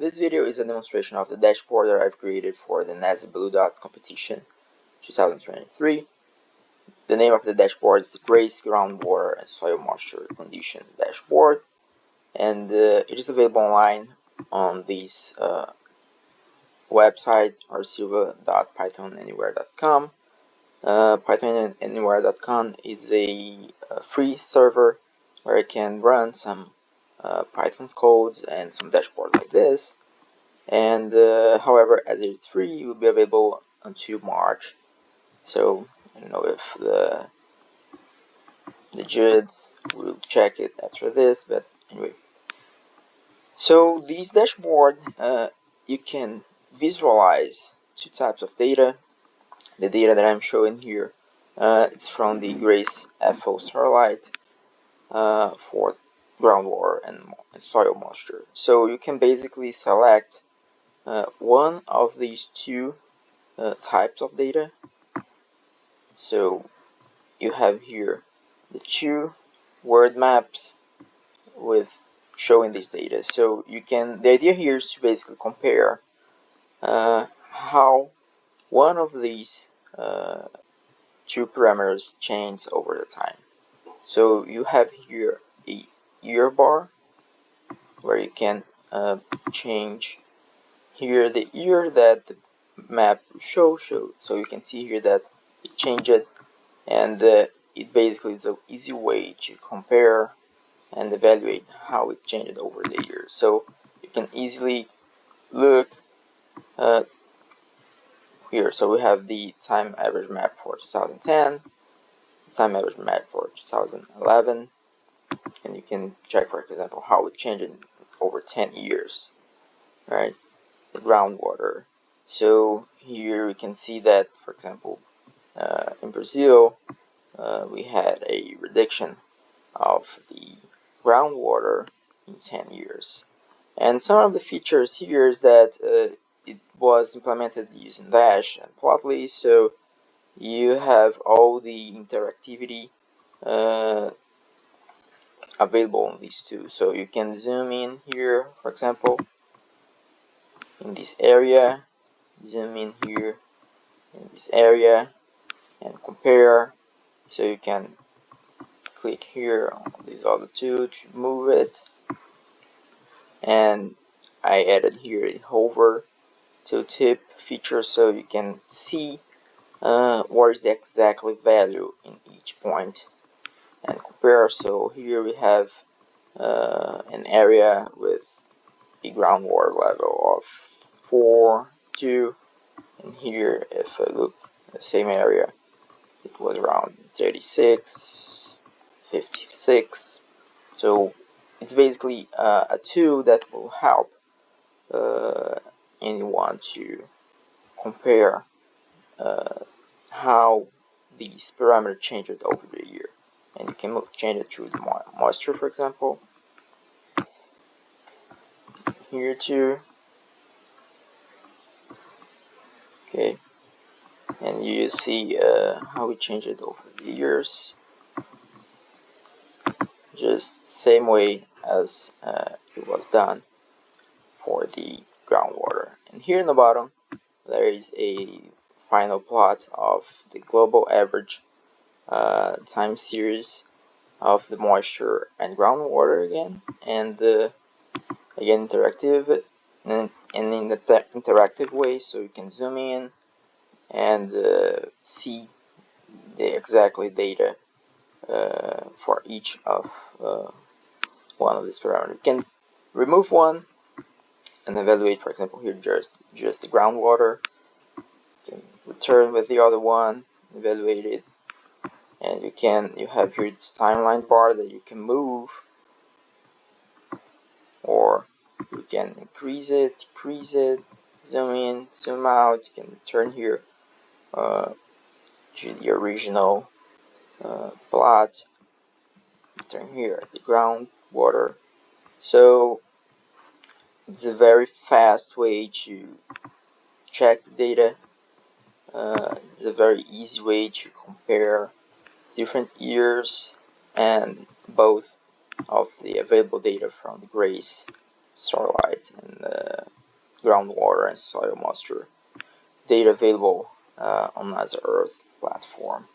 this video is a demonstration of the dashboard that I've created for the NASA Blue Dot competition 2023. The name of the dashboard is the Grace Groundwater and Soil Moisture Condition Dashboard, and it is available online on this website, arsilva.pythonanywhere.com. Pythonanywhere.com is a free server where I can run some Python codes and some dashboard like this. And however, as it's free, it will be available until March. So I don't know if the judges will check it after this, but anyway. So this dashboard, you can visualize two types of data. The data that I'm showing here, it's from the Grace FO Starlight for groundwater and soil moisture. So you can basically select one of these two types of data. So you have here the two word maps with showing this data. So you can, the idea here is to basically compare how one of these two parameters change over the time. So you have here a year bar where you can change here the year that the map show. So you can see here that it changed, and it basically is an easy way to compare and evaluate how it changed over the years. So you can easily look here. So we have the time average map for 2010, time average map for 2011, and you can check, for example, how it changed over 10 years, right? The groundwater. So here we can see that, for example, in Brazil, we had a reduction of the groundwater in 10 years. And some of the features here is that it was implemented using Dash and Plotly, so you have all the interactivity available on these two. So you can zoom in here, for example, in this area, zoom in here in this area and compare. So you can click here on these other two to move it, and I added here a hover tooltip feature so you can see what is the exact value in each point and compare. So here we have an area with a groundwater level of 4.2, and here if I look at the same area, it was around 36, 56. So it's basically a tool that will help anyone to compare how these parameters changed over the year. And you can change it through the moisture, for example. Here too. Okay. And you see how we changed it over the years. Just same way as it was done for the groundwater. And here in the bottom, there is a final plot of the global average time series of the moisture and groundwater again, and again interactive, and in the interactive way, so you can zoom in and see the exactly data for each of one of these parameters. You can remove one and evaluate, for example, here just the groundwater. You can return with the other one, evaluate it, and you have here this timeline bar that you can move, or you can increase it, decrease it, zoom in, zoom out. You can return here to the original plot, return here at the groundwater. So it's a very fast way to check the data. It's a very easy way to compare different years and both of the available data from the Grace Starlight and groundwater and soil moisture data available on NASA Earth platform.